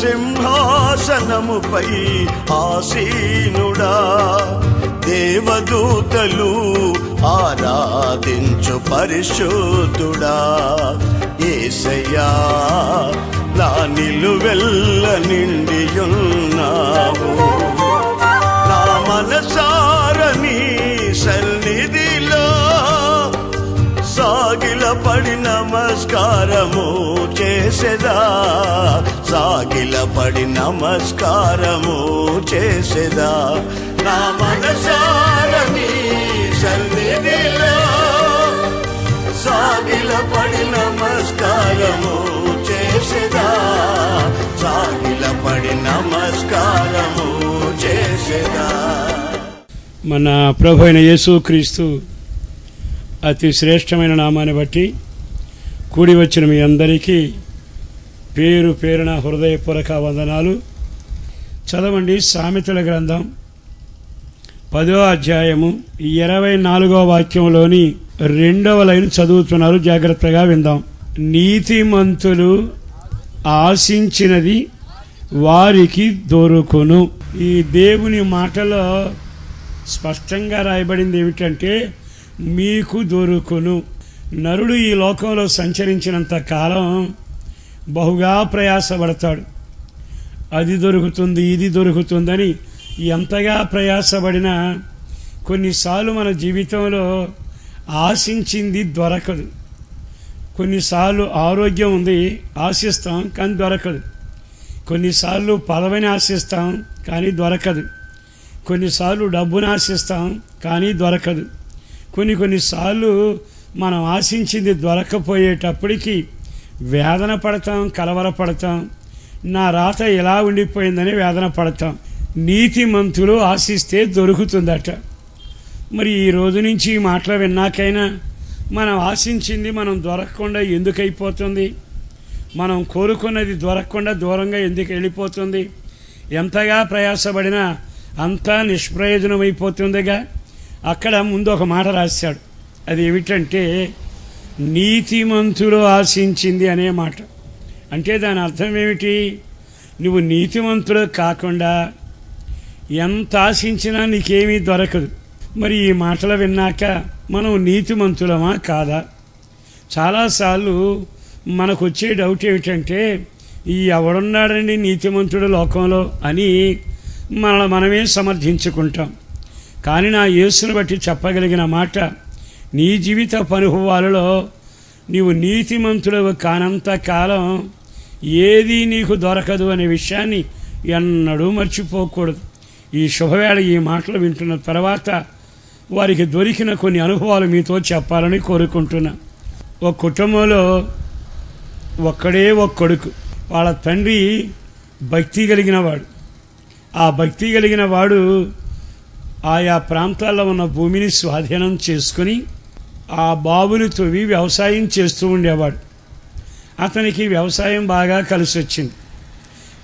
సింహాసనముపై ఆసీనుడా, దేవదూతలు ఆరాధించు పరిశుద్ధుడా. యేసయ్యా నా నిలువెల్ల నిండియున్నావు, నా మనసారని సన్నిధిలో సాగిలపడి నమస్కారము చేసెదా, సాగిలపడి నమస్కారము చేసెదా. నా మనసారని సన్నిధిలో సాగిలపడి నమస్కారము చేసెదా, సాగిలపడి నమస్కారము చేసెదా. మన ప్రభు అయిన యేసుక్రీస్తు అతి శ్రేష్టమైన నామాన్ని బట్టి కూడి వచ్చిన మీ అందరికీ పేరు పేరున హృదయపూర్వక వందనాలు. చదవండి సామెతల గ్రంథం 10వ అధ్యాయము 24వ వాక్యంలోని 2వ లైన్ చదువుతున్నారు, జాగ్రత్తగా విందాం. నీతిమంతులు ఆశించినది వారికి దొరుకును. ఈ దేవుని మాటలో స్పష్టంగా రాయబడింది ఏమిటంటే మీకు దొరుకును. నరుడు ఈ లోకంలో సంచరించినంత కాలం బహుగా ప్రయాసపడతాడు. అది దొరుకుతుంది, ఇది దొరుకుతుందని ఎంతగా ప్రయాసపడినా కొన్నిసార్లు మన జీవితంలో ఆశించింది దొరకదు. కొన్నిసార్లు ఆరోగ్యం ఉంది, ఆశిస్తాం కానీ దొరకదు. కొన్నిసార్లు పదవిని ఆశిస్తాం కానీ దొరకదు. కొన్నిసార్లు డబ్బుని ఆశిస్తాం కానీ దొరకదు. కొన్నిసార్లు మనం ఆశించింది దొరకపోయేటప్పటికి వేదన పడతాం, కలవరపడతాం. నా రాత ఎలా ఉండిపోయిందని వేదన పడతాం. నీతిమంతులు ఆశిస్తే దొరుకుతుందట. మరి ఈ రోజు నుంచి ఈ మాటలు విన్నాకైనా మనం ఆశించింది మనం దొరకకుండా ఎందుకు అయిపోతుంది? మనం కోరుకున్నది దొరకకుండా దూరంగా ఎందుకు వెళ్ళిపోతుంది? ఎంతగా ప్రయాసపడినా అంతా నిష్ప్రయోజనం అయిపోతుందిగా. అక్కడ ముందు ఒక మాట రాశాడు, అది ఏమిటంటే నీతిమంతులు ఆశించింది అనే మాట. అంటే దాని అర్థం ఏమిటి? నువ్వు నీతిమంతుడు కాకుండా ఎంత ఆశించినా నీకేమీ దొరకదు. మరి ఈ మాటలు విన్నాక మనం నీతిమంతులమా కాదా? చాలాసార్లు మనకు వచ్చే డౌట్ ఏమిటంటే ఈ ఎవడున్నాడండి నీతిమంతుడు లోకంలో అని మనమే సమర్థించుకుంటాం. కానీ నా యేసుని బట్టి చెప్పగలిగిన మాట, నీ జీవిత అనుభవాలలో నీవు నీతిమంతుడు కానంత కాలం ఏది నీకు దొరకదు అనే విషయాన్ని ఎన్నడూ మర్చిపోకూడదు. ఈ శుభవేళ ఈ మాటలు వింటున్న తర్వాత వారికి దొరికిన కొన్ని అనుభవాలు మీతో చెప్పాలని కోరుకుంటున్నా. ఒక కుటుంబంలో ఒక్కడే ఒక కొడుకు. వాళ్ళ తండ్రి భక్తి కలిగిన వాడు. ఆ భక్తి కలిగిన వాడు ఆయా ప్రాంతాల్లో ఉన్న భూమిని స్వాధీనం చేసుకుని ఆ బావులు తవ్వి వ్యవసాయం చేస్తూ ఉండేవాడు. అతనికి వ్యవసాయం బాగా కలిసి వచ్చింది.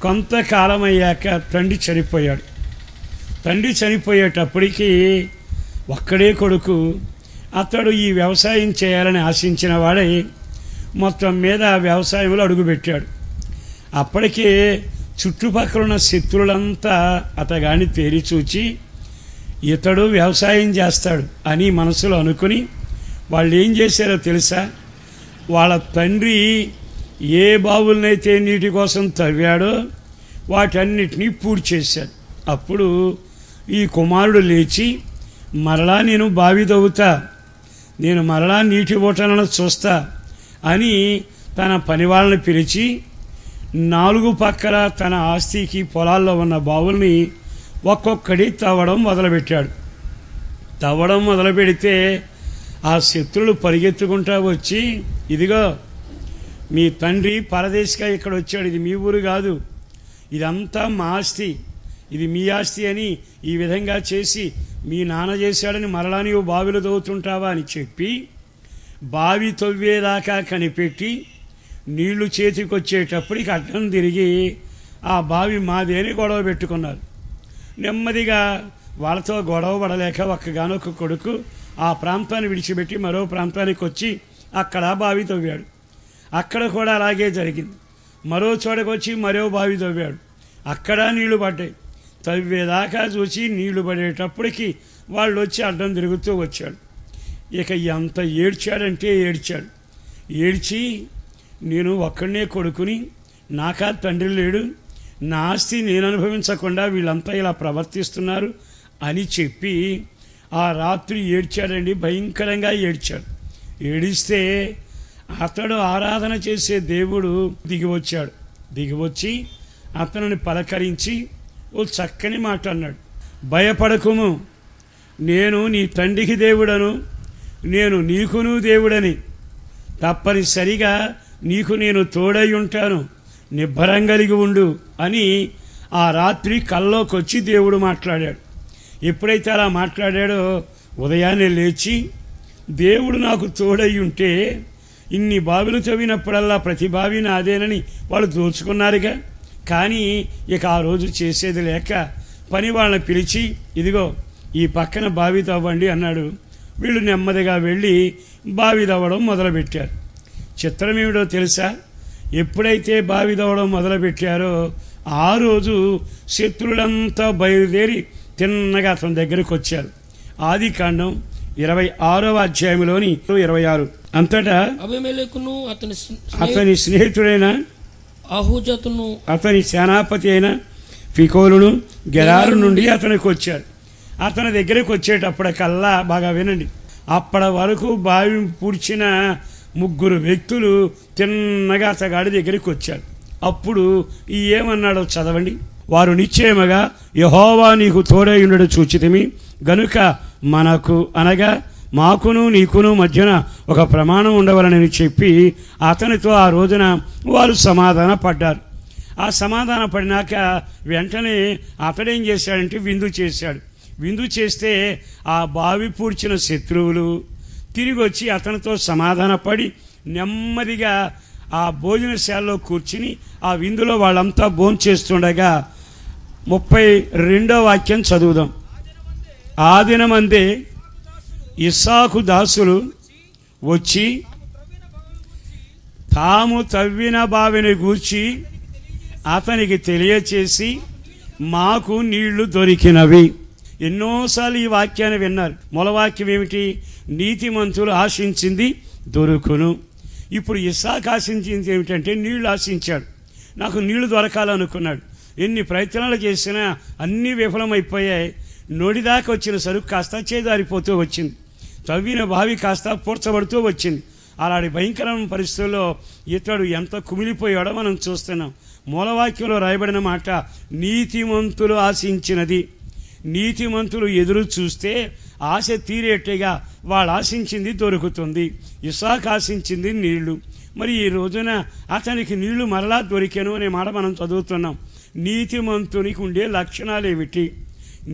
కొంతకాలం అయ్యాక తండ్రి చనిపోయాడు. తండ్రి చనిపోయేటప్పటికీ ఒక్కడే కొడుకు. అతడు ఈ వ్యవసాయం చేయాలని ఆశించిన వాడే మొత్తం మీద ఆ వ్యవసాయంలో అడుగుపెట్టాడు. అప్పటికే చుట్టుపక్కల ఉన్న శత్రువులంతా అతగాని తేరి చూచి ఇతడు వ్యవసాయం చేస్తాడు అని మనసులో అనుకుని వాళ్ళు ఏం చేశారో తెలుసా? వాళ్ళ తండ్రి ఏ బావులనైతే నీటి కోసం తవ్వాడో వాటన్నిటినీ పూర్తి చేశాడు. అప్పుడు ఈ కుమారుడు లేచి మరలా నేను బావి తవ్వుతా, నేను మరలా నీటి ఓటలను చూస్తా అని తన పని వాళ్ళని పిలిచి 4 పక్కల తన ఆస్తికి పొలాల్లో ఉన్న బావుల్ని ఒక్కొక్కడి తవ్వడం మొదలుపెట్టాడు. తవ్వడం మొదలుపెడితే ఆ శత్రులు పరిగెత్తుకుంటా వచ్చి, ఇదిగో మీ తండ్రి పరదేశిగా ఇక్కడ వచ్చాడు, ఇది మీ ఊరు కాదు, ఇదంతా మా ఆస్తి, ఇది మీ ఆస్తి అని ఈ విధంగా చేసి మీ నాన్న చేశాడని మరలా నీవు బావిలో తవ్వుతుంటావా అని చెప్పి బావి తవ్వేదాకా కనిపెట్టి నీళ్లు చేతికొచ్చేటప్పటికి అడ్డం తిరిగి ఆ బావి మాదే అని గొడవ పెట్టుకున్నారు. నెమ్మదిగా వాళ్ళతో గొడవ పడలేక ఒక్కగానొక్క కొడుకు ఆ ప్రాంతాన్ని విడిచిపెట్టి మరో ప్రాంతానికి వచ్చి అక్కడ బావి తవ్వాడు. అక్కడ కూడా అలాగే జరిగింది. మరో చోటకు వచ్చి మరో బావి తవ్వాడు. అక్కడ నీళ్లు పడ్డాయి. తవ్వేదాకా చూసి నీళ్లు పడేటప్పటికి వాళ్ళు వచ్చి అడ్డం తిరుగుతూ వచ్చాడు. ఇక ఎంత ఏడ్చాడంటే ఏడ్చాడు. ఏడ్చి నేను ఒక్కడనే కొడుకుని, నాకా తండ్రి లేడు, నా ఆస్తి నేను అనుభవించకుండా వీళ్ళంతా ఇలా ప్రవర్తిస్తున్నారు అని చెప్పి ఆ రాత్రి ఏడ్చాడండి. భయంకరంగా ఏడ్చాడు. ఏడిస్తే అతడు ఆరాధన చేసే దేవుడు దిగివచ్చాడు. దిగివచ్చి అతనిని పలకరించి ఓ చక్కని మాట అన్నాడు. భయపడకుము, నేను నీ తండ్రికి దేవుడను, నేను నీకును దేవుడని, తప్పనిసరిగా నీకు నేను తోడై ఉంటాను, నిబ్బరం కలిగి ఉండు అని ఆ రాత్రి కల్లోకి వచ్చి దేవుడు మాట్లాడాడు. ఎప్పుడైతే అలా మాట్లాడాడో ఉదయాన్నే లేచి, దేవుడు నాకు తోడై ఉంటే ఇన్ని బావిలు తవ్వినప్పుడల్లా ప్రతి బావి నాదేనని వాళ్ళు దోచుకున్నారుగా. కానీ ఇక ఆ రోజు చేసేది లేక పని వాళ్ళని పిలిచి, ఇదిగో ఈ పక్కన బావి తవ్వండి అన్నాడు. వీళ్ళు నెమ్మదిగా వెళ్ళి బావి తవ్వడం మొదలుపెట్టారు. చిత్రం ఏమిటో తెలుసా? ఎప్పుడైతే బావి తవ్వడం మొదలుపెట్టారో ఆ రోజు శత్రులంతా బయలుదేరి తిన్నగా అతని దగ్గరికి వచ్చారు. ఆదికాండం 26వ అధ్యాయంలోని 26. అంతటా అబీమెలెకును అతని స్నేహితుడైన అహూజతును అతని సేనాపతి అయిన ఫికోలును గెరారు నుండి అతనికి వచ్చారు. అతని దగ్గరికి వచ్చేటప్పటికల్లా బాగా వినండి, అప్పటి వరకు బావి పూడ్చిన 3 వ్యక్తులు తిన్నగా అతగాడి దగ్గరికి వచ్చారు. అప్పుడు ఏమన్నాడో చదవండి. వారు నిశ్చయముగా యెహోవా నీకు తోడైయుండడు చూచితిమి గనుక మనకు అనగా మాకును నీకును మధ్యన ఒక ప్రమాణం ఉండవలనని చెప్పి అతనితో ఆ రోజున వారు సమాధాన పడ్డారు. ఆ సమాధాన పడినాక వెంటనే అతడేం చేశాడంటే విందు చేశాడు. విందు చేస్తే ఆ బావి పూడ్చిన శత్రువులు తిరిగి వచ్చి అతనితో సమాధాన పడి నెమ్మదిగా ఆ భోజనశాలలో కూర్చుని ఆ విందులో వాళ్ళంతా భోంచేస్తుండగా 32వ వాక్యం చదువుదాం. ఆ దినమందే ఇస్సాకు దాసులు వచ్చి తాము తవ్విన బావిని గూర్చి అతనికి తెలియచేసి మాకు నీళ్లు దొరికినవి. ఎన్నోసార్లు ఈ వాక్యాన్ని విన్నారు. మూలవాక్యం ఏమిటి? నీతిమంతులు ఆశించింది దొరుకును. ఇప్పుడు ఇస్సాకు ఆశించింది ఏమిటంటే నీళ్లు ఆశించాడు. నాకు నీళ్లు దొరకాలనుకున్నాడు. ఎన్ని ప్రయత్నాలు చేసినా అన్నీ విఫలమైపోయాయి. నోడిదాకా వచ్చిన సరుకు కాస్త చేదారిపోతూ వచ్చింది. తవ్విన బావి కాస్త పూడ్చబడుతూ వచ్చింది. అలాంటి భయంకరమైన పరిస్థితుల్లో ఇతడు ఎంత కుమిలిపోయాడో మనం చూస్తున్నాం. మూలవాక్యంలో రాయబడిన మాట నీతిమంతులు ఆశించినది. నీతిమంతులు ఎదురు చూస్తే ఆశ తీరేట్టుగా వాళ్ళు ఆశించింది దొరుకుతుంది. ఇస్సాకు ఆశించింది నీళ్లు. మరి ఈ రోజున అతనికి నీళ్లు మరలా దొరికాను అనే మాట మనం చదువుతున్నాం. నీతిమంతునికి ఉండే లక్షణాలు ఏమిటి?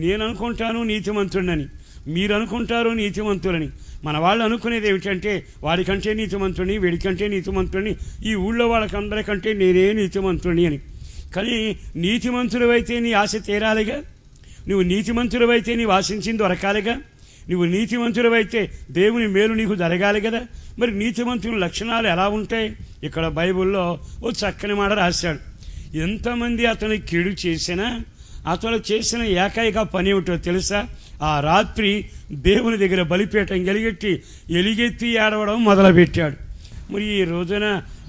నేను అనుకుంటాను నీతిమంతుడని, మీరు అనుకుంటారు నీతిమంతులని. మన వాళ్ళు అనుకునేది ఏమిటంటే వాడికంటే నీతిమంతుడిని, వీడికంటే నీతిమంతుడిని, ఈ ఊళ్ళో వాళ్ళకందరికంటే నేనే నీతిమంతుడిని అని. కానీ నీతిమంతుడివైతే నీ ఆశ తీరాలిగా. నువ్వు నీతిమంతుడివైతే నీవు ఆశించింది దొరకాలిగా. నువ్వు నీతిమంతుడివైతే దేవుని మేలు నీకు జరగాలి కదా. మరి నీతిమంతుని లక్షణాలు ఎలా ఉంటాయి? ఇక్కడ బైబిల్లో ఓ చక్కని మాట రాశాడు. ఎంతమంది అతను కీడు చేసినా అతను చేసిన ఏకైక పని ఏమిటో తెలుసా? ఆ రాత్రి దేవుని దగ్గర బలిపీఠం ఎలుగెత్తి ఏడవడం మొదలుపెట్టాడు. మరి ఈ రోజున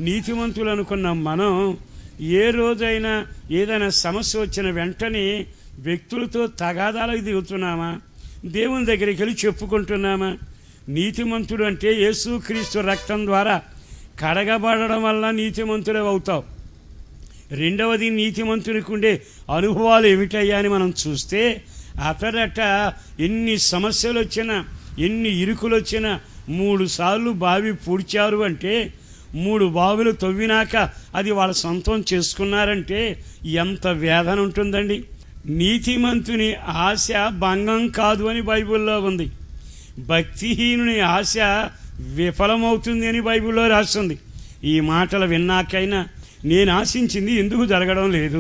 నీతిమంతులు అనుకున్న మనం ఏ రోజైనా ఏదైనా సమస్య వచ్చిన వెంటనే వ్యక్తులతో తగాదాలకు దిగుతున్నామా? దేవుని దగ్గరికి వెళ్ళి చెప్పుకుంటున్నామా? నీతిమంతుడు అంటే యేసుక్రీస్తు రక్తం ద్వారా కడగబడడం వల్ల నీతిమంతుడే అవుతావు. రెండవది, నీతిమంతునికి ఉండే అనుభవాలు ఏమిటయ్యా అని మనం చూస్తే అతడట ఎన్ని సమస్యలు వచ్చినా, ఎన్ని ఇరుకులు వచ్చినా 3 సార్లు బావి పూడ్చారు అంటే 3 బావులు తవ్వినాక అది వాళ్ళ సొంతం చేసుకున్నారంటే ఎంత వేదన ఉంటుందండి. నీతిమంతుని ఆశ భంగం కాదు అని బైబిల్లో ఉంది. భక్తిహీనుని ఆశ విఫలమవుతుంది అని బైబిల్లో రాస్తుంది. ఈ మాటలు విన్నాకైనా నేను ఆశించింది ఎందుకు జరగడం లేదు,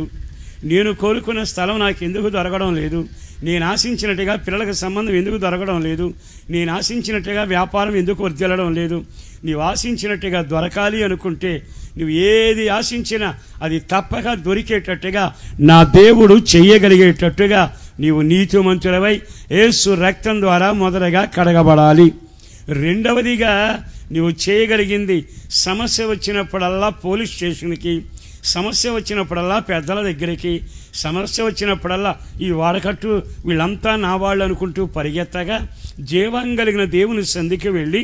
నేను కోరుకున్న స్థలం నాకు ఎందుకు దొరకడం లేదు, నేను ఆశించినట్టుగా పిల్లలకు సంబంధం ఎందుకు దొరకడం లేదు, నేను ఆశించినట్టుగా వ్యాపారం ఎందుకు వర్ధిల్లడం లేదు. నీవు ఆశించినట్టుగా దొరకాలి అనుకుంటే నువ్వు ఏది ఆశించినా అది తప్పక దొరికేటట్టుగా నా దేవుడు చెయ్యగలిగేటట్టుగా నీవు నీతిమంతుడవై యేసు రక్తం ద్వారా మొదటగా కడగబడాలి. రెండవదిగా నువ్వు చేయగలిగింది, సమస్య వచ్చినప్పుడల్లా పోలీస్ స్టేషన్కి, సమస్య వచ్చినప్పుడల్లా పెద్దల దగ్గరికి, సమస్య వచ్చినప్పుడల్లా ఈ వాడకట్టు వీళ్ళంతా నా వాళ్ళు అనుకుంటూ పరిగెత్తగా జీవం కలిగిన దేవుని సన్నిధికి వెళ్ళి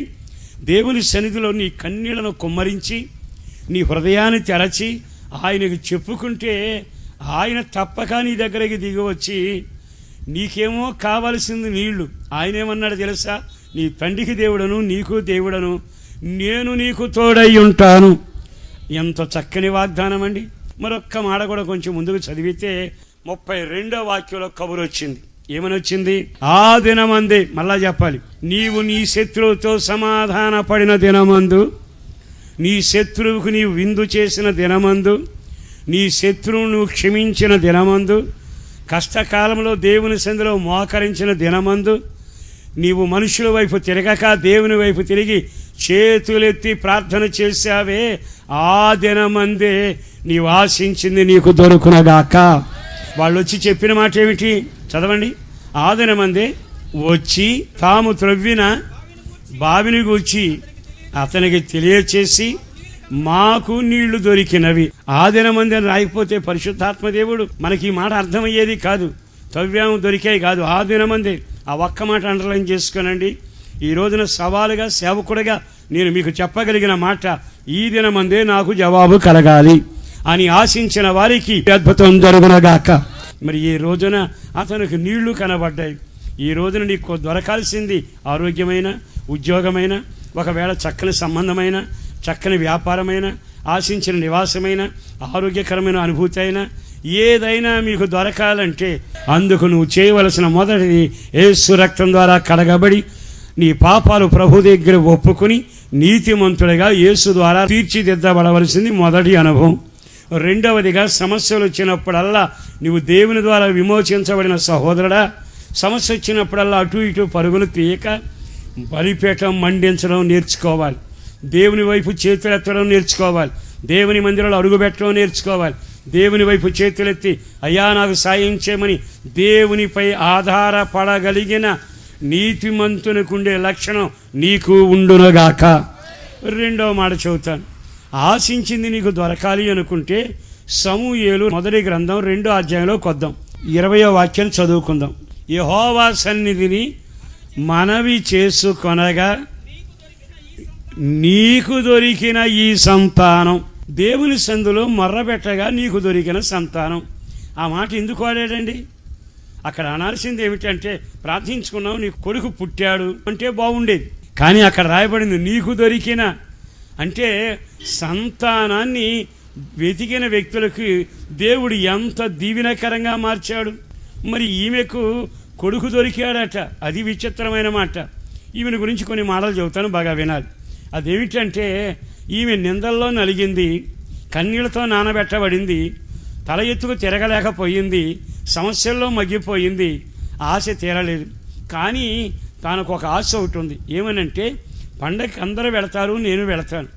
దేవుని సన్నిధిలో నీ కన్నీళ్లను కుమ్మరించి నీ హృదయాన్ని తెరచి ఆయనకు చెప్పుకుంటే ఆయన తప్పక నీ దగ్గరికి దిగి వచ్చి నీకేమో కావలసింది నీళ్లు. ఆయన ఏమన్నాడు తెలుసా? నీ తండ్రికి దేవుడను నీకు దేవుడను, నేను నీకు తోడై ఉంటాను. ఎంత చక్కని వాగ్దానం అండి. మరొక్క మాట కూడా కొంచెం ముందుకు చదివితే 32వ వాక్యంలో కబురు వచ్చింది. ఏమని వచ్చింది? ఆ దినమందే, మళ్ళా చెప్పాలి, నీవు నీ శత్రువుతో సమాధాన పడిన దినమందు, నీ శత్రువుకు నీవు విందు చేసిన దినమందు, నీ శత్రువును నువ్వు క్షమించిన దినమందు, కష్టకాలంలో దేవుని సన్నిధిలో మోకరించిన దినమందు, నీవు మనుషుల వైపు తిరగక దేవుని వైపు తిరిగి చేతులెత్తి ప్రార్థన చేశావే, ఆ దినమందే నీవు ఆశించింది నీకు దొరుకునగాక. వాళ్ళు వచ్చి చెప్పిన మాట ఏమిటి? చదవండి. ఆ దినమందే వచ్చి తాము త్రవ్విన బావిని గూర్చి అతనికి తెలియచేసి మాకు నీళ్లు దొరికినవి. ఆ దినమంది అని రాయకపోతే పరిశుద్ధాత్మదేవుడు మనకి ఈ మాట అర్థమయ్యేది కాదు. తవ్యాము దొరికాయి కాదు, ఆ దినమందే. ఆ ఒక్క మాట అండర్లైన్ చేసుకోనండి. ఈ రోజున సవాలుగా సేవకుడిగా నేను మీకు చెప్పగలిగిన మాట, ఈ దినమందే నాకు జవాబు కలగాలి అని ఆశించిన వారికి అద్భుతం జరుగునగాక. మరి ఈ రోజున అతనికి నీళ్లు కనబడ్డాయి. ఈ రోజున నీకు దొరకాల్సింది ఆరోగ్యమైన, ఉద్యోగమైన, ఒకవేళ చక్కని సంబంధమైన, చక్కని వ్యాపారమైన, ఆశించిన నివాసమైన, ఆరోగ్యకరమైన అనుభూతి అయినా ఏదైనా మీకు దొరకాలంటే అందుకు నువ్వు చేయవలసిన మొదటిది యేసు రక్తం ద్వారా కడగబడి నీ పాపాలు ప్రభు దగ్గర ఒప్పుకుని నీతిమంతుడిగా యేసు ద్వారా తీర్చిదిద్దబడవలసింది మొదటి అనుభవం. రెండవదిగా సమస్యలు వచ్చినప్పుడల్లా నువ్వు దేవుని ద్వారా విమోచించబడిన సహోదరుడా, సమస్య వచ్చినప్పుడల్లా అటు ఇటు పరుగులు తీయక బలిపీఠం మండించడం నేర్చుకోవాలి. దేవుని వైపు చేతులెత్తడం నేర్చుకోవాలి. దేవుని మందిరంలో అడుగుపెట్టడం నేర్చుకోవాలి. దేవుని వైపు చేతులెత్తి అయ్యా నాకు సాయం చేయమని దేవునిపై ఆధారపడగలిగిన నీతిమంతునికుండే లక్షణం నీకు ఉండునగాక. రెండవ మాట చెబుతాను. ఆశించింది నీకు దొరకాలి అనుకుంటే సమూయేలు మొదటి గ్రంథం 2వ అధ్యాయంలో కొద్దాం. 20వ వాక్యం చదువుకుందాం. యెహోవా సన్నిధిని మనవి చేసుకొనగా నీకు దొరికిన ఈ సంతానం, దేవుని సందులో మొర్రబెట్టగా నీకు దొరికిన సంతానం. ఆ మాట ఎందుకు వాడాడండి? అక్కడ అనాల్సింది ఏమిటంటే ప్రార్థించుకున్నావు, నీకు కొడుకు పుట్టాడు అంటే బాగుండేది. కానీ అక్కడ రాయబడింది నీకు దొరికిన, అంటే సంతానాన్ని వెతికిన వ్యక్తులకు దేవుడు ఎంత దీవెనకరంగా మార్చాడు. మరి ఈమెకు కొడుకు దొరికాడట, అది విచిత్రమైన మాట. ఈమెను గురించి కొన్ని మాటలు చెబుతాను, బాగా వినాలి. అదేమిటంటే ఈమె నిందల్లో నలిగింది, కన్నీళ్లతో నానబెట్టబడింది, తల ఎత్తుకు తిరగలేకపోయింది, సమస్యల్లో మగ్గిపోయింది, ఆశ తీరలేదు. కానీ తనకు ఒక ఆశ ఒకటి ఉంది. ఏమనంటే పండగకి అందరూ వెళతారు, నేను వెళతాను.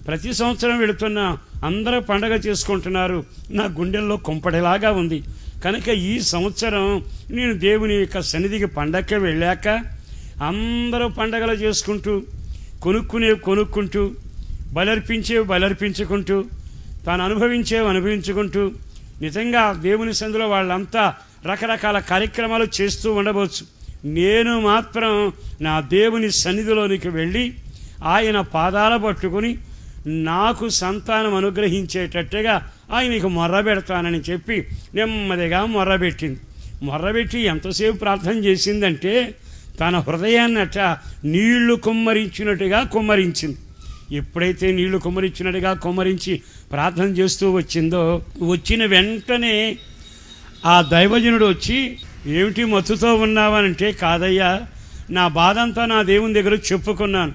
ప్రతి సంవత్సరం వెళుతున్నా, అందరూ పండగ చేసుకుంటున్నారు, నా గుండెల్లో కుంపడిలాగా ఉంది. కనుక ఈ సంవత్సరం నేను దేవుని యొక్క సన్నిధికి పండగకి వెళ్ళాక అందరూ పండగలు చేసుకుంటూ, కొనుక్కుంటూ, బలర్పించుకుంటూ, తాను అనుభవించుకుంటూ, నిజంగా దేవుని సందులో వాళ్ళంతా రకరకాల కార్యక్రమాలు చేస్తూ ఉండవచ్చు. నేను మాత్రం నా దేవుని సన్నిధిలోనికి వెళ్ళి ఆయన పాదాల పట్టుకుని నాకు సంతానం అనుగ్రహించేటట్టుగా ఆయనకు మొర్రబెడతానని చెప్పి నెమ్మదిగా మొర్రబెట్టి ఎంతసేపు ప్రార్థన చేసిందంటే తన హృదయాన్నట నీళ్లు కుమ్మరించినట్టుగా కుమ్మరించింది. ఎప్పుడైతే నీళ్లు కుమ్మరించి ప్రార్థన చేస్తూ వచ్చిందో, వచ్చిన వెంటనే ఆ దైవజనుడు వచ్చి ఏమిటి మత్తుతో ఉన్నావనంటే, కాదయ్యా నా బాధంతా నా దేవుని దగ్గర చెప్పుకున్నాను.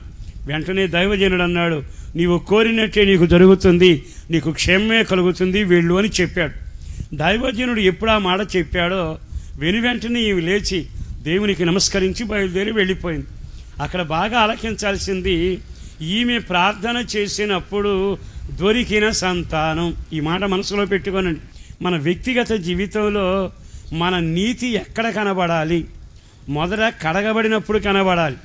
వెంటనే దైవజనుడు అన్నాడు, నీవు కోరినట్టే నీకు జరుగుతుంది, నీకు క్షేమమే కలుగుతుంది, వెళ్ళు అని చెప్పాడు. దైవజనుడు ఎప్పుడు ఆ మాట చెప్పాడో వెనువెంటనే ఈమె లేచి దేవునికి నమస్కరించి బయలుదేరి వెళ్ళిపోయింది. అక్కడ బాగా ఆలకించాల్సింది, ఈమె ప్రార్థన చేసినప్పుడు దొరికిన సంతానం. ఈ మాట మనసులో పెట్టుకోనండి. మన వ్యక్తిగత జీవితంలో మన నీతి ఎక్కడ కనబడాలి? మొదట కడగబడినప్పుడు కనబడాలి.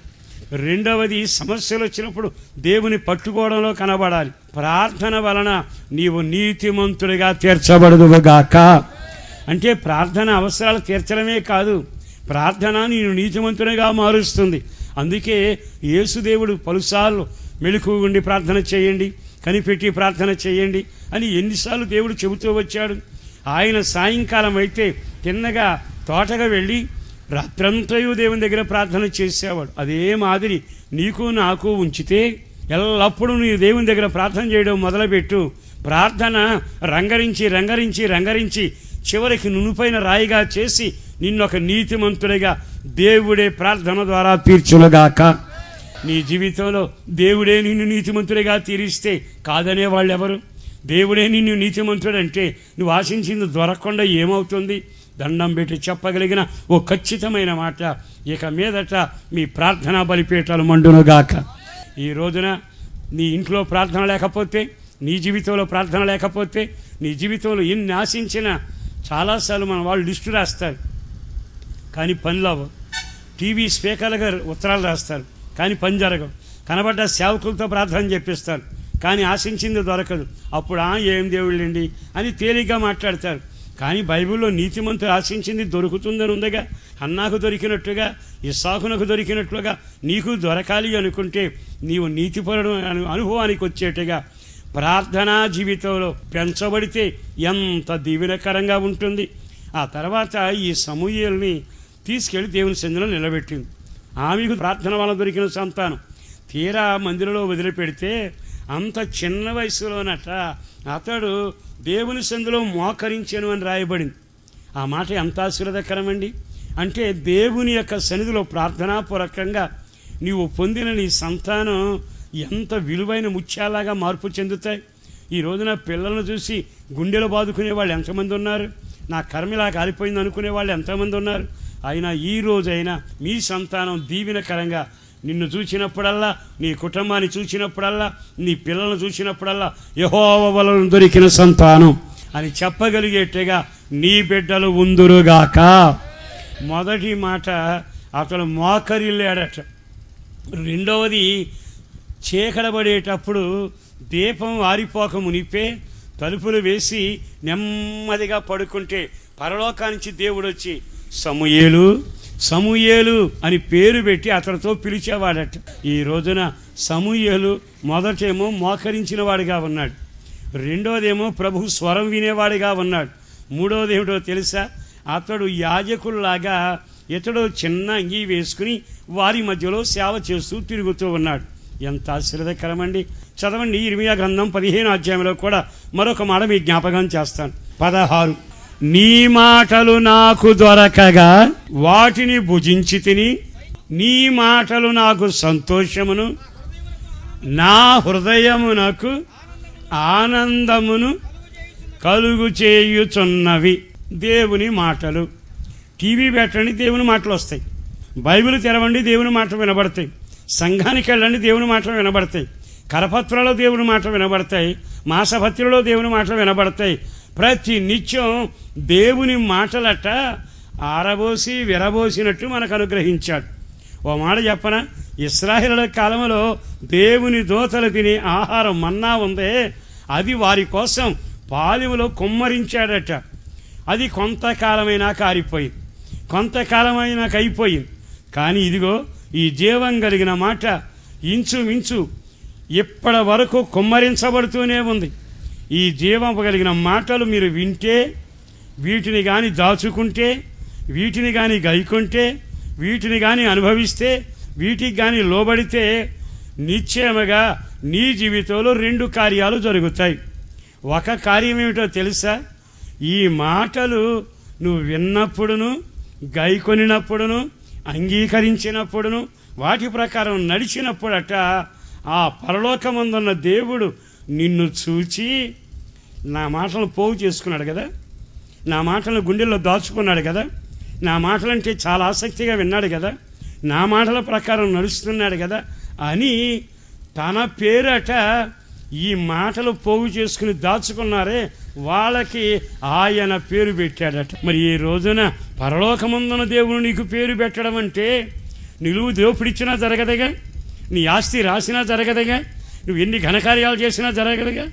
రెండవది సమస్యలు వచ్చినప్పుడు దేవుని పట్టుకోవడంలో కనబడాలి. ప్రార్థన వలన నీవు నీతిమంతుడిగా తీర్చబడదుగాక. అంటే ప్రార్థన అవసరాలు తీర్చడమే కాదు, ప్రార్థన నేను నీతిమంతుడిగా మారుస్తుంది. అందుకే యేసుదేవుడు పలుసార్లు మెలకువగా ఉండి ప్రార్థన చేయండి, కనిపెట్టి ప్రార్థన చేయండి అని ఎన్నిసార్లు దేవుడు చెబుతూ వచ్చాడు. ఆయన సాయంకాలం అయితే తిన్నగా తోటగా వెళ్ళి రాత్రంతయు దేవుని దగ్గర ప్రార్థన చేసేవాడు. అదే మాదిరి నీకు నాకు ఉంచితే ఎల్లప్పుడూ నీ దేవుని దగ్గర ప్రార్థన చేయడం మొదలుపెట్టు. ప్రార్థన రంగరించి రంగరించి రంగరించి చివరికి నునుపైన రాయిగా చేసి నిన్నొక నీతిమంతుడిగా దేవుడే ప్రార్థన ద్వారా తీర్చులగాక. నీ జీవితంలో దేవుడే నిన్ను నీతిమంతుడిగా తీరిస్తే కాదనే వాళ్ళు ఎవరు? దేవుడే నిన్ను నీతిమంతుడంటే నువ్వు ఆశించింది దొరకకుండా ఏమవుతుంది? దండం పెట్టి చెప్పగలిగిన ఓ ఖచ్చితమైన మాట, ఇక మీదట మీ ప్రార్థనా బలిపీఠాలు మండునుగాక. ఈ రోజున నీ ఇంట్లో ప్రార్థన లేకపోతే, నీ జీవితంలో ప్రార్థన లేకపోతే, నీ జీవితంలో ఎన్ని ఆశించినా చాలాసార్లు మన వాళ్ళు లిస్టు రాస్తారు కానీ పనులు అవ్వవు. టీవీ స్పీకర్లుగా ఉత్తరాలు రాస్తారు కానీ పని జరగవు. కనబడ్డ సేవకులతో ప్రార్థన చెప్పిస్తారు కానీ ఆశించింది దొరకదు. అప్పుడు ఏం దేవుళ్ళండి అని తేలిగ్గా మాట్లాడతారు. కానీ బైబిల్లో నీతిమంతుడు ఆశించింది దొరుకుతుందని ఉందిగా. హన్నాకు దొరికినట్టుగా, ఇస్సాకునకు దొరికినట్లుగా నీకు దొరకాలి అనుకుంటే నీవు నీతిపరుడు అనుభవానికి వచ్చేట్టుగా ప్రార్థనా జీవితంలో పెంచబడితే ఎంత దీవెనకరంగా ఉంటుంది. ఆ తర్వాత ఈ సమూయేలుని తీసుకెళ్లి దేవుని సన్నిధిలో నిలబెట్టింది. ఆమెకు ప్రార్థన వల్ల దొరికిన సంతానం. తీరా మందిరంలో వదిలిపెడితే అంత చిన్న వయసులోనట అతడు దేవుని సన్నిధిలో మోకరించెను అని రాయబడింది. ఆ మాట ఎంత ఆశీర్వాదకరమండి. అంటే దేవుని యొక్క సన్నిధిలో ప్రార్థనాపూర్వకంగా నీవు పొందిన నీ సంతానం ఎంత విలువైన ముత్యాలాగా మార్పు చెందుతాయి. ఈ రోజున పిల్లలను చూసి గుండెలు బాదుకునే వాళ్ళు ఎంతమంది ఉన్నారు? నా కర్మిలా కాలిపోయింది అనుకునే వాళ్ళు ఎంతమంది ఉన్నారు? అయినా ఈ రోజైనా మీ సంతానం దీవెనకరంగా నిన్ను చూసినప్పుడల్లా, నీ కుటుంబాన్ని చూసినప్పుడల్లా, నీ పిల్లలను చూసినప్పుడల్లా యెహోవా వలన దొరికిన సంతానం అని చెప్పగలిగేట్టుగా నీ బిడ్డలు ఉందురుగాక. మొదటి మాట అతను మోకరిల్లాడట. రెండవది చీకటబడేటప్పుడు దీపం ఆరిపోక మునిపే తలుపులు వేసి నెమ్మదిగా పడుకుంటే పరలోకానికి దేవుడు వచ్చి సమూయేలు సమూయేలు అని పేరు పెట్టి అతడితో పిలిచేవాడట. ఈ రోజున సమూయేలు మొదటేమో మోకరించిన వాడిగా ఉన్నాడు, రెండోదేమో ప్రభు స్వరం వినేవాడిగా ఉన్నాడు, మూడోది ఏమిటో తెలుసా? అతడు యాజకుల్లాగా ఇతడు చిన్న అంగీ వేసుకుని వారి మధ్యలో సేవ చేస్తూ తిరుగుతూ ఉన్నాడు. ఎంత ఆశీర్వాదకరమండి. చదవండి ఇర్మియా గ్రంథం 15వ అధ్యాయంలో కూడా మరొక మాట మీ జ్ఞాపకం చేస్తాను. 16 నీ మాటలు నాకు దొరకగా వాటిని భుజించి తిని, నీ మాటలు నాకు సంతోషమును నా హృదయమునకు ఆనందమును కలుగు చేయుచున్నవి. దేవుని మాటలు. టీవీ పెట్టండి, దేవుని మాటలు వస్తాయి. బైబిల్ తెరవండి, దేవుని మాటలు వినబడతాయి. సంఘానికి వెళ్ళండి, దేవుని మాటలు వినబడతాయి. కరపత్రలో దేవుని మాటలు వినబడతాయి. మాసపత్రిలో దేవుని మాటలు వినబడతాయి. ప్రతి నిత్యం దేవుని మాటలట ఆరబోసి విరబోసినట్టు మనకు అనుగ్రహించాడు. ఓ మాట చెప్పన, ఇశ్రాయేలుల కాలంలో దేవుని దూతలు తినే ఆహారం మన్నా ఉందే, అది వారి కోసం పాలెములో కుమ్మరించాడట. అది కొంతకాలమైనా కారిపోయింది, కొంతకాలమైనాక అయిపోయింది. కానీ ఇదిగో ఈ జీవం కలిగిన మాట ఇంచుమించు ఇప్పటి వరకు కుమ్మరించబడుతూనే ఉంది. ఈ జీవం కలిగిన మాటలు మీరు వింటే, వీటిని కానీ దాచుకుంటే, వీటిని కానీ గైకుంటే, వీటిని కానీ అనుభవిస్తే, వీటికి కానీ లోబడితే నిశ్చయముగా నీ జీవితంలో 2 కార్యాలు జరుగుతాయి. ఒక కార్యం ఏమిటో తెలుసా? ఈ మాటలు నువ్వు విన్నప్పుడును, గైకొనినప్పుడును, అంగీకరించినప్పుడును, వాటి ప్రకారం నడిచినప్పుడట ఆ పరలోకమందున్న దేవుడు నిన్ను చూచి, నా మాటలను పోగు చేసుకున్నాడు కదా, నా మాటలను గుండెల్లో దాచుకున్నాడు కదా, నా మాటలంటే చాలా ఆసక్తిగా విన్నాడు కదా, నా మాటల ప్రకారం నడుస్తున్నాడు కదా అని తన పేరట ఈ మాటలు పోగు చేసుకుని దాచుకున్నారే వాళ్ళకి ఆయన పేరు పెట్టాడట. మరి ఈ రోజున పరలోకమందున దేవుడు నీకు పేరు పెట్టడం అంటే నిలువు దోపిడిచ్చినా జరగదుగా, నీ ఆస్తి రాసినా జరగదుగా, నువ్వు ఎన్ని ఘనకార్యాలు చేసినా జరగదుగా.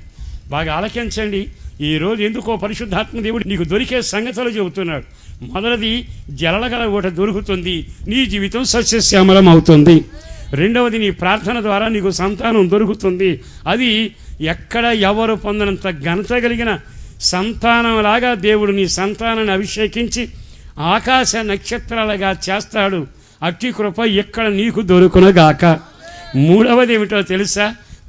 బాగా ఆలకించండి. ఈరోజు ఎందుకో పరిశుద్ధాత్మ దేవుడు నీకు దొరికే సంగతులు చెబుతున్నాడు. మొదటిది, జలగల ఒకటి దొరుకుతుంది, నీ జీవితం సస్యశ్యామలం అవుతుంది. రెండవది, నీ ప్రార్థన ద్వారా నీకు సంతానం దొరుకుతుంది. అది ఎక్కడ ఎవరు పొందనంత ఘనత కలిగిన సంతానంలాగా దేవుడు నీ సంతానాన్ని అభిషేకించి ఆకాశ నక్షత్రాలుగా చేస్తాడు. అట్టి కృప ఎక్కడ నీకు దొరుకునగాక. మూడవది ఏమిటో తెలుసా?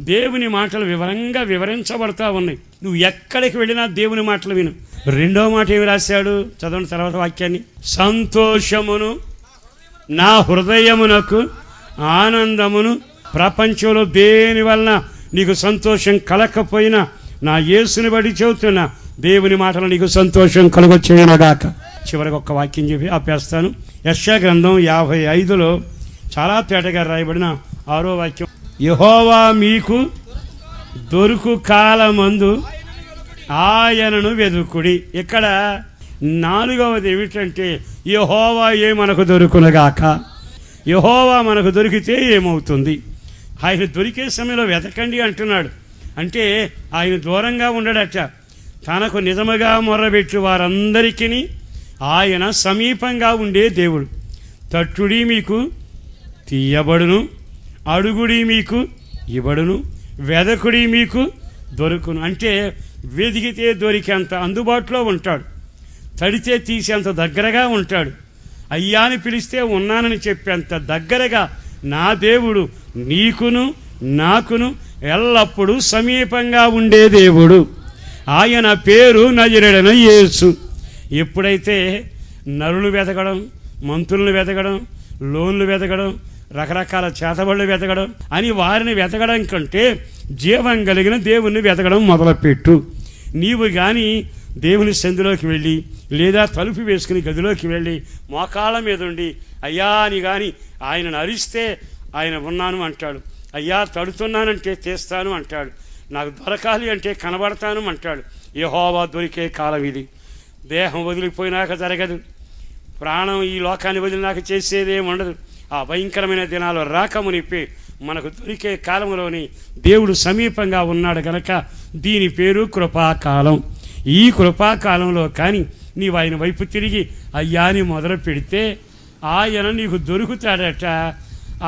దేవుని మాటలు వివరంగా వివరించబడతా ఉన్నాయి. నువ్వు ఎక్కడికి వెళ్ళినా దేవుని మాటలు విను. రెండో మాట ఏమి రాశాడు చదవండి తర్వాత వాక్యాన్ని. సంతోషమును నా హృదయమునకు ఆనందమును, ప్రపంచంలో దేని వలన నీకు సంతోషం కలగకపోయినా నా యేసుని బట్టి చెబుతున్నా, దేవుని మాటలు నీకు సంతోషం కలుగొచ్చేయనగాక. చివరికి ఒక్క వాక్యం చెప్పి ఆపేస్తాను. యెషయా గ్రంథం 55లో చాలా తేటగా రాయబడిన 6వ వాక్యం. యెహోవా మీకు దొరుకు కాలమందు ఆయనను వెదుకుడి. ఇక్కడ 4వది ఏమిటంటే యెహోవా మనకు దొరుకునగాక. యెహోవా మనకు దొరికితే ఏమవుతుంది? ఆయన దొరికే సమయంలో వెతకండి అంటున్నాడు. అంటే ఆయన దూరంగా ఉండడట. తనకు నిజముగా మొర్రబెట్టి వారందరికీ ఆయన సమీపంగా ఉండే దేవుడు. తట్టుడి మీకు తీయబడును, అడుగుడి మీకు ఇవ్వడును, వెదకుడి మీకు దొరుకును. అంటే వెదిగితే దొరికేంత అందుబాటులో ఉంటాడు, తడితే తీసేంత దగ్గరగా ఉంటాడు, అయ్యా అని పిలిస్తే ఉన్నానని చెప్పేంత దగ్గరగా నా దేవుడు నీకును నాకును ఎల్లప్పుడూ సమీపంగా ఉండే దేవుడు. ఆయన పేరు నజరేయుడైన యేసు. ఎప్పుడైతే నరులు వెతకడం, మంత్రులను వెతకడం, లోన్లు వెతకడం, రకరకాల చేతబడులు వెతకడం అని వారిని వెతకడం కంటే జీవం కలిగిన దేవుణ్ణి వెతకడం మొదలుపెట్టు. నీవు కానీ దేవుని సంధిలోకి వెళ్ళి లేదా తలుపు వేసుకుని గదిలోకి వెళ్ళి మోకాళ్ళ మీద ఉండి అయ్యా అని కానీ ఆయనను అరిస్తే ఆయన ఉన్నాను అంటాడు, అయ్యా తడుతున్నానంటే తీస్తాను అంటాడు, నాకు దొరకాలి అంటే కనబడతాను అంటాడు. యెహోవా దొరికే కాలం ఇది. దేహం వదిలిపోయినాక జరగదు, ప్రాణం ఈ లోకాన్ని వదిలినాక చేసేదేం ఉండదు. ఆ భయంకరమైన దినాలు రాకమునిపే మనకు దొరికే కాలంలోని దేవుడు సమీపంగా ఉన్నాడు కనుక దీని పేరు కృపాకాలం. ఈ కృపాకాలంలో కానీ నీవు ఆయన వైపు తిరిగి అయ్యాని మొదలు పెడితే ఆయన నీకు దొరుకుతాడట.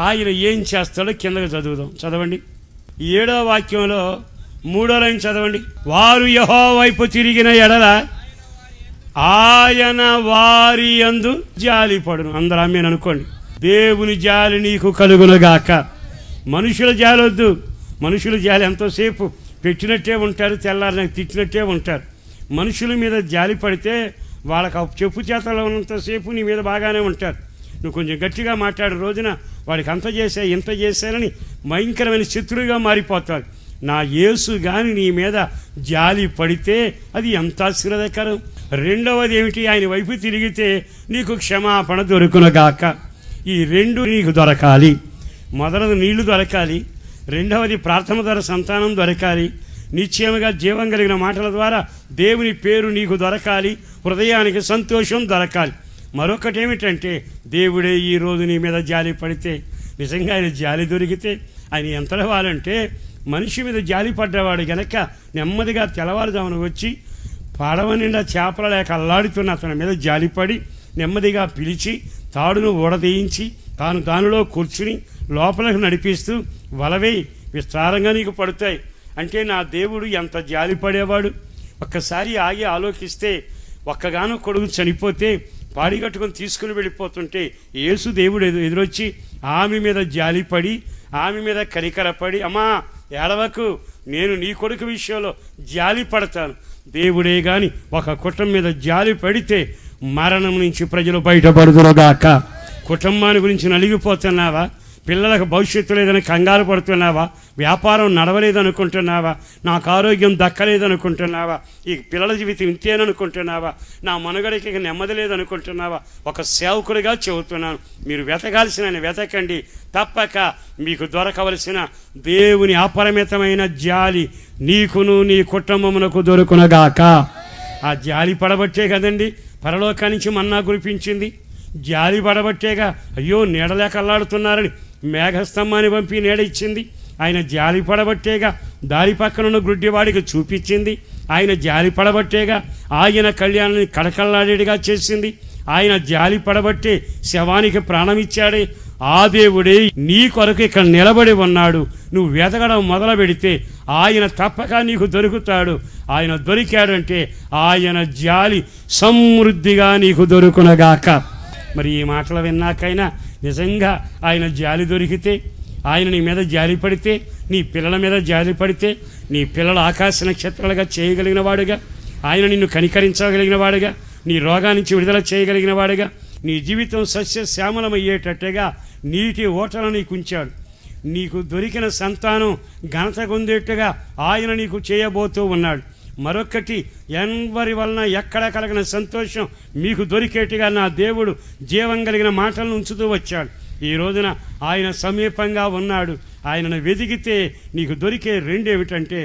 ఆయన ఏం చేస్తాడో కిందకు చదువుదాం. చదవండి 7వ వాక్యంలో 3వ లైన్ చదవండి. వారు యెహోవా వైపు తిరిగిన ఎడల ఆయన వారి యందు జాలిపడును. అందరూ ఆమేన్ అనుకోండి. దేవుని జాలి నీకు కలుగునుగాక. మనుషుల జాలి వద్దు. మనుషుల జాలి ఎంతోసేపు పెట్టినట్టే ఉంటారు, తెల్లారి నాకు తిట్టినట్టే ఉంటారు. మనుషుల మీద జాలి పడితే వాళ్ళకి చెప్పు చేతలో ఉన్నంతసేపు నీ మీద బాగానే ఉంటారు. నువ్వు కొంచెం గట్టిగా మాట్లాడే రోజున వాడికి అంత చేశా ఇంత చేశానని భయంకరమైన శత్రువుగా మారిపోతాడు. నా యేసు కానీ నీ మీద జాలి పడితే అది ఎంత ఆశీర్వాదకరం. రెండవది ఏమిటి? ఆయన వైపు తిరిగితే నీకు క్షమాపణ దొరుకునుగాక. ఈ రెండు నీకు దొరకాలి. మొదటిది నీళ్లు దొరకాలి, రెండవది ప్రార్థన ద్వారా సంతానం దొరకాలి, నిశ్చయముగా జీవం కలిగిన మాటల ద్వారా దేవుని పేరు నీకు దొరకాలి, హృదయానికి సంతోషం దొరకాలి. మరొకటి ఏమిటంటే దేవుడే ఈరోజు నీ మీద జాలి పడితే, నిజంగా ఆయన జాలి దొరికితే ఆయన ఎంత వాళ్ళంటే మనిషి మీద జాలి పడ్డవాడు గనక నెమ్మదిగా తెల్లవారుజామున వచ్చి పడవ నిండా చేపల లేక అల్లాడుతున్న అతని మీద జాలిపడి నెమ్మదిగా పిలిచి తాడును ఊడదీయించి తాను దానిలో కూర్చుని లోపలికి నడిపిస్తూ వలవేయి విస్తారంగా నీకు పడతాయి. అంటే నా దేవుడు ఎంత జాలి పడేవాడు. ఒక్కసారి ఆగి ఆలోచిస్తే ఒక్కగానో కొడుకు చనిపోతే పాడి కట్టుకొని తీసుకుని వెళ్ళిపోతుంటే యేసు దేవుడు ఎదురొచ్చి ఆమె మీద జాలిపడి ఆమె మీద కనికరపడి అమ్మా ఏడవకు, నేను నీ కొడుకు విషయంలో జాలి పడతాను. దేవుడే గాని ఒక కుటుంబం మీద జాలి పడితే మరణం నుంచి ప్రజలు బయటపడుదురుగాక. కుటుంబాన్ని గురించి నలిగిపోతున్నావా? పిల్లలకు భవిష్యత్తు లేదని కంగారు పడుతున్నావా? వ్యాపారం నడవలేదనుకుంటున్నావా? నాకు ఆరోగ్యం దక్కలేదనుకుంటున్నావా? ఈ పిల్లల జీవితం ఇంతేననుకుంటున్నావా? నా మనుగడకి నెమ్మది లేదనుకుంటున్నావా? ఒక సేవకుడిగా చెబుతున్నాను, మీరు వెతకాల్సిన వెతకండి, తప్పక మీకు దొరకవలసిన దేవుని అపరిమితమైన జాలి నీకును నీ కుటుంబమునకు దొరుకునగాక. ఆ జాలి పడబట్టే కదండి పరలోకానికి మన్నా కురిపించింది. జాలి పడబట్టేగా అయ్యో నీడలేక అల్లాడుతున్నారని మేఘస్తంభాన్ని పంపి నీడ ఇచ్చింది. ఆయన జాలి పడబట్టేగా దారి పక్కనున్న గుడ్డివాడికి చూపించింది. ఆయన జాలి పడబట్టేగా ఆయన కళ్యాణాన్ని కడకల్లాడేటిగా చేసింది. ఆయన జాలి పడబట్టే శవానికి ప్రాణం ఇచ్చాడే. ఆ దేవుడే నీ కొరకు ఇక్కడ నిలబడి ఉన్నాడు. నువ్వు వెతకడం మొదలు పెడితే ఆయన తప్పక నీకు దొరుకుతాడు. ఆయన దొరికాడంటే ఆయన జాలి సమృద్ధిగా నీకు దొరుకునగాక. మరి ఈ మాటలు విన్నాకైనా నిజంగా ఆయన జాలి దొరికితే, ఆయన నీ మీద జాలి పడితే, నీ పిల్లల మీద జాలి పడితే, నీ పిల్లల ఆకాశ నక్షత్రాలుగా చేయగలిగిన వాడుగా, ఆయన నిన్ను కనికరించగలిగిన వాడుగా, నీ రోగా నుంచి విడుదల చేయగలిగిన వాడుగా, నీ జీవితం సస్యశ్యామలమయ్యేటట్టుగా నీటి ఓటలు నీకు ఉంచాడు. నీకు దొరికిన సంతానం ఘనత పొందేట్టుగా ఆయన నీకు చేయబోతూ ఉన్నాడు. మరొకటి, ఎవరి వలన ఎక్కడ కలిగిన సంతోషం మీకు దొరికేట్టుగా నా దేవుడు జీవం కలిగిన మాటలను ఉంచుతూ వచ్చాడు. ఈ రోజున ఆయన సమీపంగా ఉన్నాడు. ఆయనను వెతికితే నీకు దొరికే రెండేమిటంటే,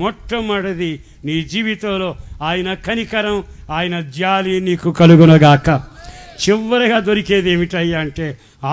మొట్టమొదటిది నీ జీవితంలో ఆయన కనికరం, ఆయన జాలి నీకు కలుగునగాక. చివరిగా దొరికేది ఏమిటయ్యా అంటే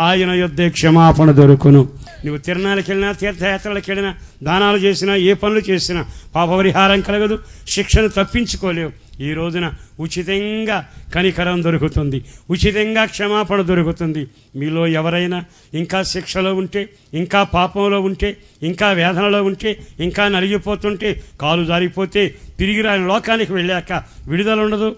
ఆయన యొద్దే క్షమాపణ దొరుకును. నువ్వు తిరణాలకు వెళ్ళినా, తీర్థయాత్రలకు వెళ్ళినా, దానాలు చేసినా, ఏ పనులు చేసినా పాపపరిహారం కలగదు, శిక్షను తప్పించుకోలేవు. ఈ రోజున ఉచితంగా కనికరం దొరుకుతుంది, ఉచితంగా క్షమాపణ దొరుకుతుంది. మీలో ఎవరైనా ఇంకా శిక్షలో ఉంటే, ఇంకా పాపంలో ఉంటే, ఇంకా వేదనలో ఉంటే, ఇంకా నలిగిపోతుంటే, కాలు జారిపోతే, తిరిగి రాని లోకానికి వెళ్ళాక విడుదల ఉండదు.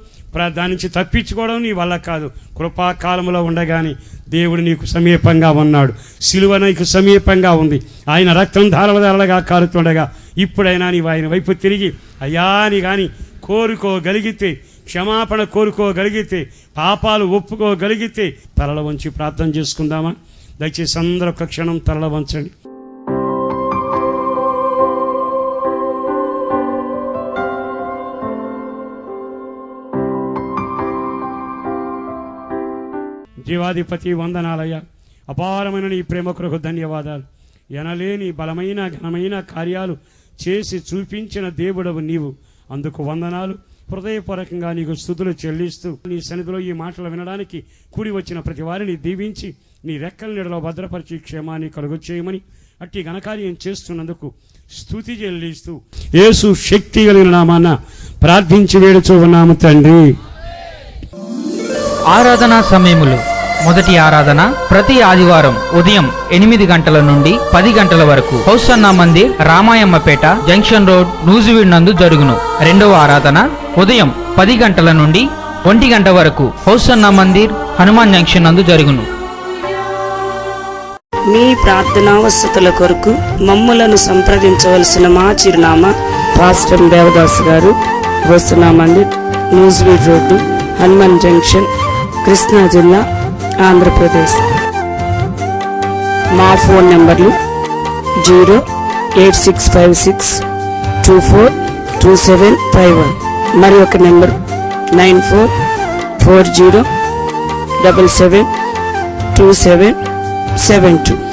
దాని నుంచి తప్పించుకోవడం నీ వల్ల కాదు. కృపాకాలంలో ఉండగానే దేవుడు నీకు సమీపంగా ఉన్నాడు. సిలువ నీకు సమీపంగా ఉంది. ఆయన రక్తం ధారలుగా కారుతుండగా ఇప్పుడైనా నీవు ఆయన వైపు తిరిగి అయ్యా అని కానీ కోరుకోగలిగితే, క్షమాపణ కోరుకోగలిగితే, పాపాలు ఒప్పుకోగలిగితే తలల వంచి ప్రార్థన చేసుకుందామా? దయచేసి అందరూ ఒక క్షణం తలల వంచండి. జీవాధిపతి వందనాలయ్యా, అపారమైన నీ ప్రేమ కొరకు ధన్యవాదాలు. ఎనలేని బలమైన ఘనమైన కార్యాలు చేసి చూపించిన దేవుడవు నీవు, అందుకు వందనాలు. హృదయపూర్వకంగా నీకు స్తుతులు చెల్లిస్తూ నీ సన్నిధిలో ఈ మాటలు వినడానికి కూడి వచ్చిన ప్రతి వారిని దీవించి నీ రెక్కల నీడలో భద్రపరిచి క్షేమాన్ని కలుగు చేయమని అట్టి ఘనకార్యం చేస్తున్నందుకు స్తుతి చెల్లిస్తూ యేసు శక్తి కలిగిన నామాన ప్రార్థించి వేడుచూ ఉన్నాము తండ్రి. ఆరాధనా సమయములు. మొదటి ఆరాధన ప్రతి ఆదివారం ఉదయం 8 గంటల నుండి 10 గంటల వరకు హౌసన్నా మందిర్, రామాయమ్మపేట జంక్షన్ రోడ్, నూజివీడ్ నందు జరుగును. రెండవ ఆరాధన ఉదయం 10 గంటల నుండి 1 గంట వరకు హౌసన్నా మందిర్, హనుమాన్ జంక్షన్ నందు జరుగును. మీ ప్రార్థనా వసతుల కొరకు మమ్ములను సంప్రదించవలసిన మా చిరునామా పాస్టర్ దేవదాస్ గారు, హౌసన్నా మందిర్, నూజివీడ్ రోడ్డు, హనుమాన్ జంక్షన్, కృష్ణా జిల్లా, ఆంధ్రప్రదేశ్. మా ఫోన్ నంబర్లు 08656242751, మరి ఒక నెంబర్ 9440772772.